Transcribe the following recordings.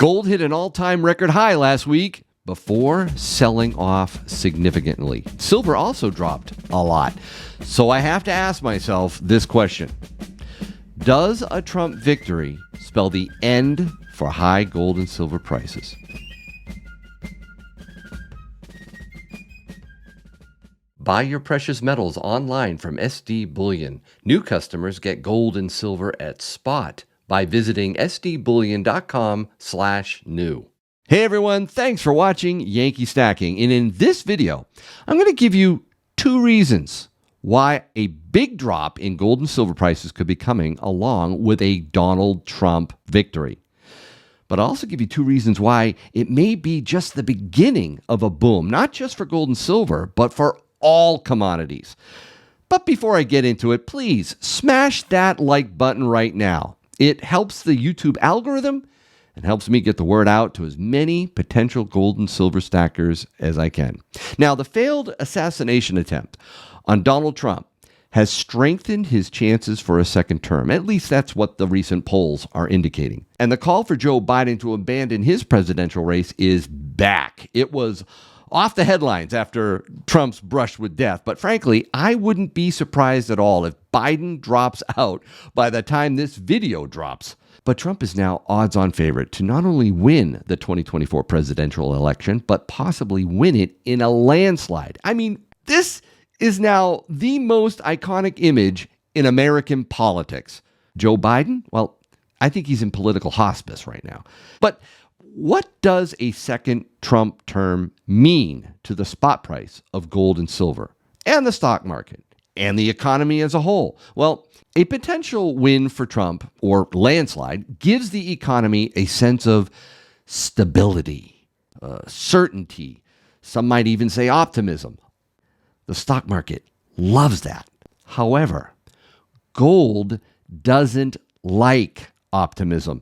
Gold hit an all-time record high last week before selling off significantly. Silver also dropped a lot. So I have to ask myself this question. Does a Trump victory spell the end for high gold and silver prices? Buy your precious metals online from SD Bullion. New customers get gold and silver at spot by visiting sdbullion.com/new. Hey everyone, thanks for watching Yankee Stacking. And in this video, I'm going to give you two reasons why a big drop in gold and silver prices could be coming along with a Donald Trump victory. But I'll also give you two reasons why it may be just the beginning of a boom, not just for gold and silver, but for all commodities. But before I get into it, please smash that like button right now. It helps the YouTube algorithm and helps me get the word out to as many potential gold and silver stackers as I can. Now, the failed assassination attempt on Donald Trump has strengthened his chances for a second term. At least that's what the recent polls are indicating. And the call for Joe Biden to abandon his presidential race is back. It was off the headlines after Trump's brush with death. But frankly, I wouldn't be surprised at all if Biden drops out by the time this video drops. But Trump is now odds-on favorite to not only win the 2024 presidential election, but possibly win it in a landslide. I mean, this is now the most iconic image in American politics. Joe Biden? Well, I think he's in political hospice right now. But what does a second Trump term mean to the spot price of gold and silver and the stock market and the economy as a whole? Well, a potential win for Trump, or landslide, gives the economy a sense of stability, certainty. Some might even say optimism. The stock market loves that. However, gold doesn't like optimism.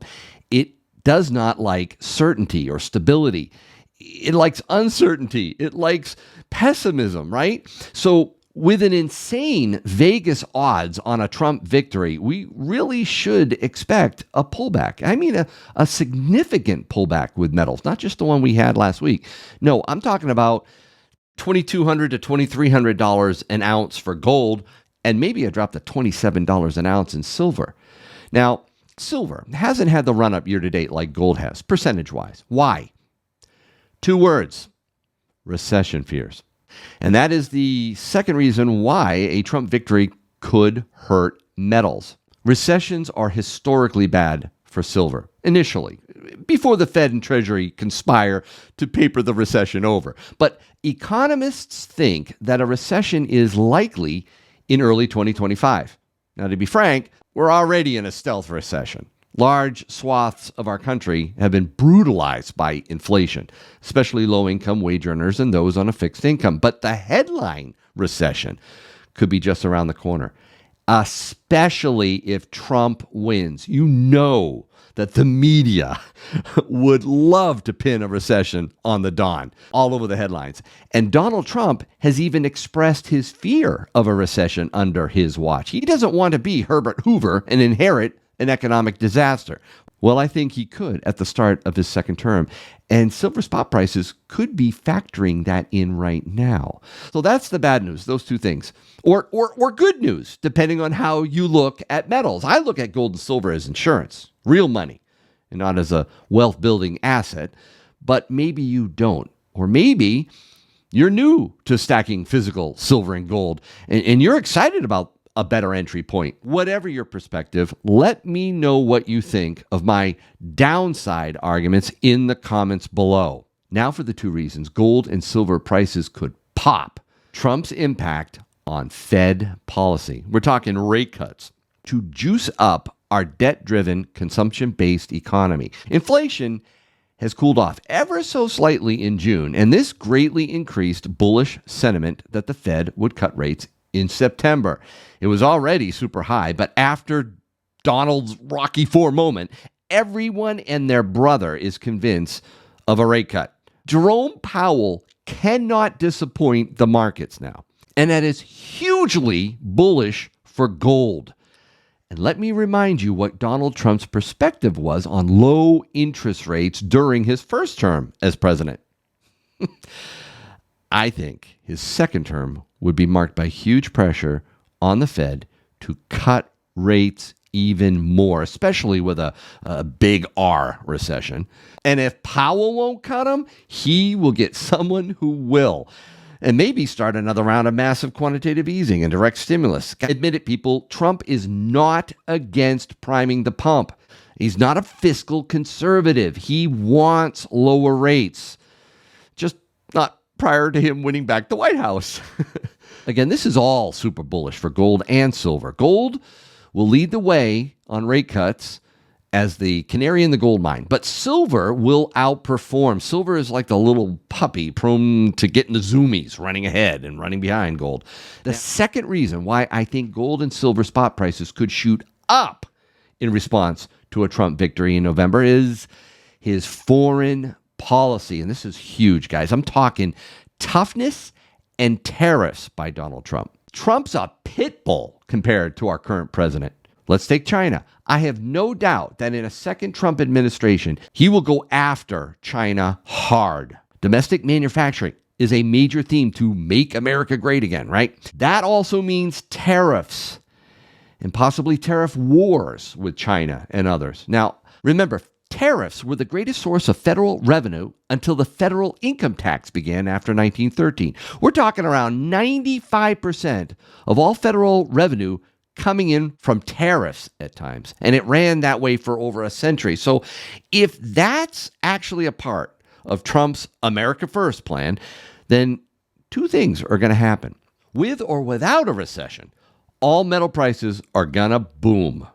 It does not like certainty or stability. It likes uncertainty. It likes pessimism, right? So with an insane Vegas odds on a Trump victory, we really should expect a pullback. I mean, a significant pullback with metals, not just the one we had last week. No, I'm talking about $2,200 to $2,300 an ounce for gold, and maybe a drop to $27 an ounce in silver. Now, silver hasn't had the run-up year-to-date like gold has, percentage-wise. Why? Two words: recession fears. And that is the second reason why a Trump victory could hurt metals. Recessions are historically bad for silver, initially, before the Fed and Treasury conspire to paper the recession over. But economists think that a recession is likely in early 2025. Now, to be frank, we're already in a stealth recession. Large swaths of our country have been brutalized by inflation, especially low-income wage earners and those on a fixed income. But the headline recession could be just around the corner, especially if Trump wins. You know that the media would love to pin a recession on the dawn, all over the headlines. And Donald Trump has even expressed his fear of a recession under his watch. He doesn't want to be Herbert Hoover and inherit an economic disaster. Well, I think he could at the start of his second term. And silver spot prices could be factoring that in right now. So that's the bad news, those two things. Or good news, depending on how you look at metals. I look at gold and silver as insurance, real money, and not as a wealth-building asset. But maybe you don't. Or maybe you're new to stacking physical silver and gold, and you're excited about a better entry point. Whatever your perspective, let me know what you think of my downside arguments in the comments below. Now for the two reasons gold and silver prices could pop. Trump's impact on Fed policy. We're talking rate cuts to juice up our debt-driven, consumption-based economy. Inflation has cooled off ever so slightly in June, and this greatly increased bullish sentiment that the Fed would cut rates in September. It was already super high, but after Donald's Rocky IV moment, everyone and their brother is convinced of a rate cut. Jerome Powell cannot disappoint the markets now, and that is hugely bullish for gold. And let me remind you what Donald Trump's perspective was on low interest rates during his first term as president. I think his second term would be marked by huge pressure on the Fed to cut rates even more, especially with a big R recession. And if Powell won't cut them, he will get someone who will. And maybe start another round of massive quantitative easing and direct stimulus. Admit it, people, Trump is not against priming the pump. He's not a fiscal conservative. He wants lower rates, just not prior to him winning back the White House. Again, this is all super bullish for gold and silver. Gold will lead the way on rate cuts as the canary in the gold mine. But silver will outperform. Silver is like the little puppy prone to getting the zoomies, running ahead and running behind gold. The second reason why I think gold and silver spot prices could shoot up in response to a Trump victory in November is his foreign policy. And this is huge, guys. I'm talking toughness and tariffs by Donald Trump. Trump's a pit bull compared to our current president. Let's take China. I have no doubt that in a second Trump administration, he will go after China hard. Domestic manufacturing is a major theme to make America great again, right? That also means tariffs and possibly tariff wars with China and others. Now, remember, tariffs were the greatest source of federal revenue until the federal income tax began after 1913. We're talking around 95% of all federal revenue coming in from tariffs at times. And it ran that way for over a century. So if that's actually a part of Trump's America First plan, then two things are going to happen. With or without a recession, all metal prices are going to boom.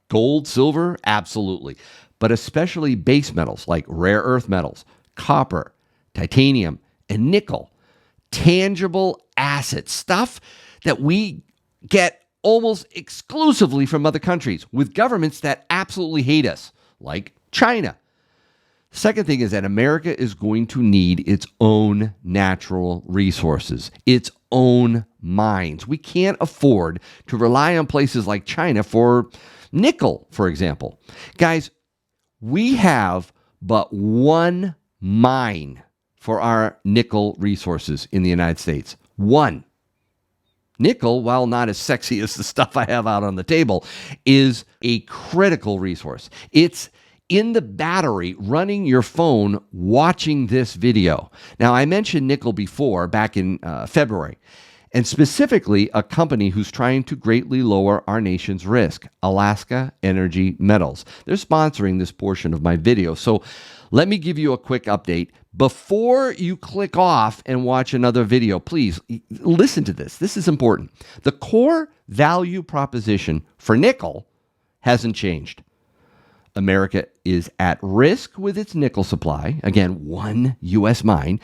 Gold, silver, absolutely. But especially base metals like rare earth metals, copper, titanium, and nickel. Tangible assets, stuff that we get almost exclusively from other countries with governments that absolutely hate us, like China. Second thing is that America is going to need its own natural resources, its own mines. We can't afford to rely on places like China for nickel, for example. Guys, we have but one mine for our nickel resources in the United States. One. Nickel, while not as sexy as the stuff I have out on the table, is a critical resource. It's in the battery running your phone watching this video. Now, I mentioned nickel before back in February, and specifically a company who's trying to greatly lower our nation's risk, Alaska Energy Metals. They're sponsoring this portion of my video. So let me give you a quick update. Before you click off and watch another video, please listen to this. This is important. The core value proposition for nickel hasn't changed. America is at risk with its nickel supply. Again, one U.S. mine.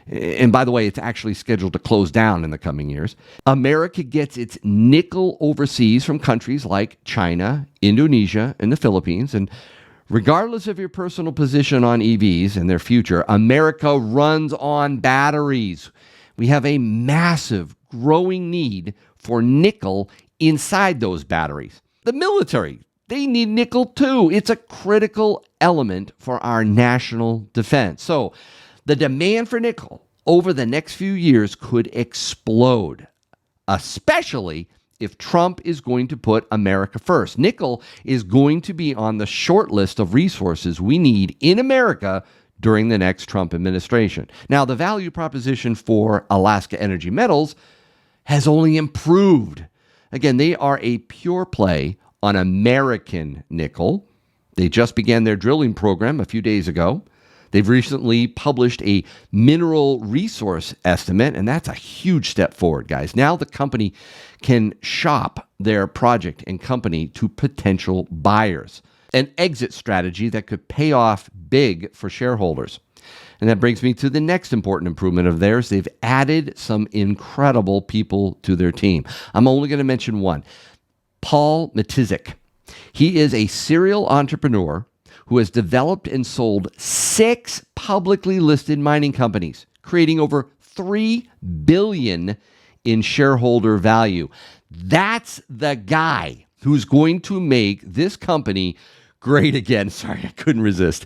And by the way, it's actually scheduled to close down in the coming years. America gets its nickel overseas from countries like China, Indonesia, and the Philippines. And regardless of your personal position on EVs and their future, America runs on batteries. We have a massive growing need for nickel inside those batteries. The military, they need nickel too. It's a critical element for our national defense. So the demand for nickel over the next few years could explode, especially if Trump is going to put America first. Nickel is going to be on the short list of resources we need in America during the next Trump administration. Now, the value proposition for Alaska Energy Metals has only improved. Again, they are a pure play on American nickel. They just began their drilling program a few days ago. They've recently published a mineral resource estimate, and that's a huge step forward, guys. Now the company can shop their project and company to potential buyers, an exit strategy that could pay off big for shareholders. And that brings me to the next important improvement of theirs. They've added some incredible people to their team. I'm only going to mention one, Paul Matizik. He is a serial entrepreneur who has developed and sold 6 publicly listed mining companies, creating over $3 billion in shareholder value. That's the guy who's going to make this company great again. Sorry, I couldn't resist.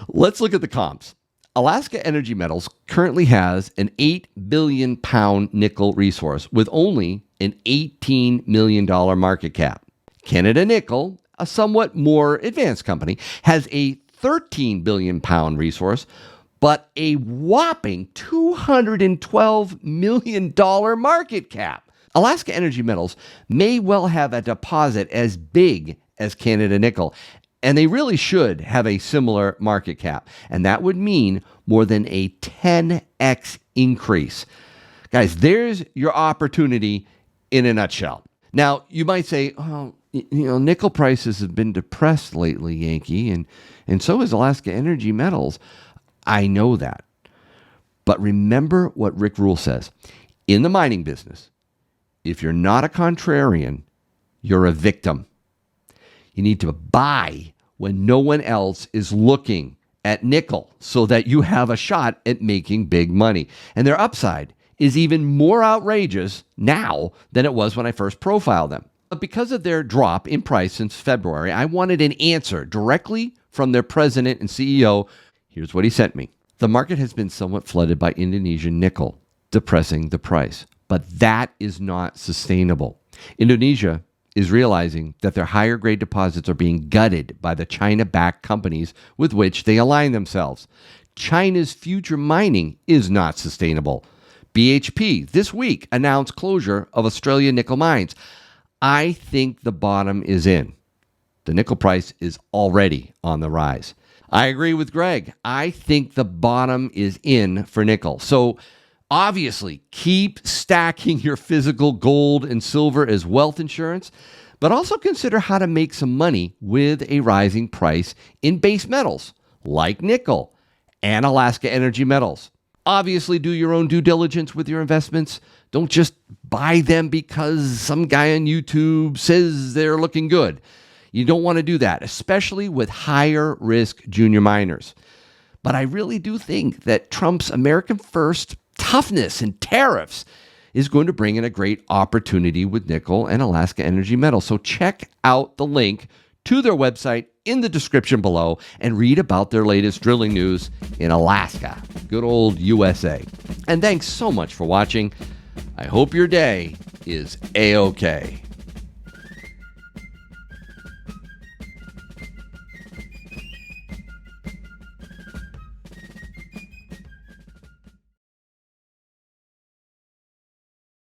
Let's look at the comps. Alaska Energy Metals currently has an 8 billion pound nickel resource with only an $18 million market cap. Canada Nickel, a somewhat more advanced company, has a 13 billion pound resource, but a whopping $212 million market cap. Alaska Energy Metals may well have a deposit as big as Canada Nickel, and they really should have a similar market cap. And that would mean more than a 10x increase. Guys, there's your opportunity in a nutshell. Now, you might say, oh, nickel prices have been depressed lately, Yankee, and so is Alaska Energy Metals. I know that. But remember what Rick Rule says. In the mining business, if you're not a contrarian, you're a victim. You need to buy when no one else is looking at nickel so that you have a shot at making big money. And their upside is even more outrageous now than it was when I first profiled them. But because of their drop in price since February, I wanted an answer directly from their president and CEO. Here's what he sent me. The market has been somewhat flooded by Indonesian nickel, depressing the price. But that is not sustainable. Indonesia is realizing that their higher grade deposits are being gutted by the China-backed companies with which they align themselves. China's future mining is not sustainable. BHP this week announced closure of Australian nickel mines. I think the bottom is in. The nickel price is already on the rise. I agree with Greg. I think the bottom is in for nickel. So obviously, keep stacking your physical gold and silver as wealth insurance, but also consider how to make some money with a rising price in base metals like nickel and Alaska Energy Metals. Obviously, do your own due diligence with your investments. Don't just buy them because some guy on YouTube says they're looking good. You don't want to do that, especially with higher risk junior miners. But I really do think that Trump's American First toughness and tariffs is going to bring in a great opportunity with nickel and Alaska Energy Metals. So check out the link to their website in the description below and read about their latest drilling news in Alaska, good old USA. And thanks so much for watching. I hope your day is A-OK.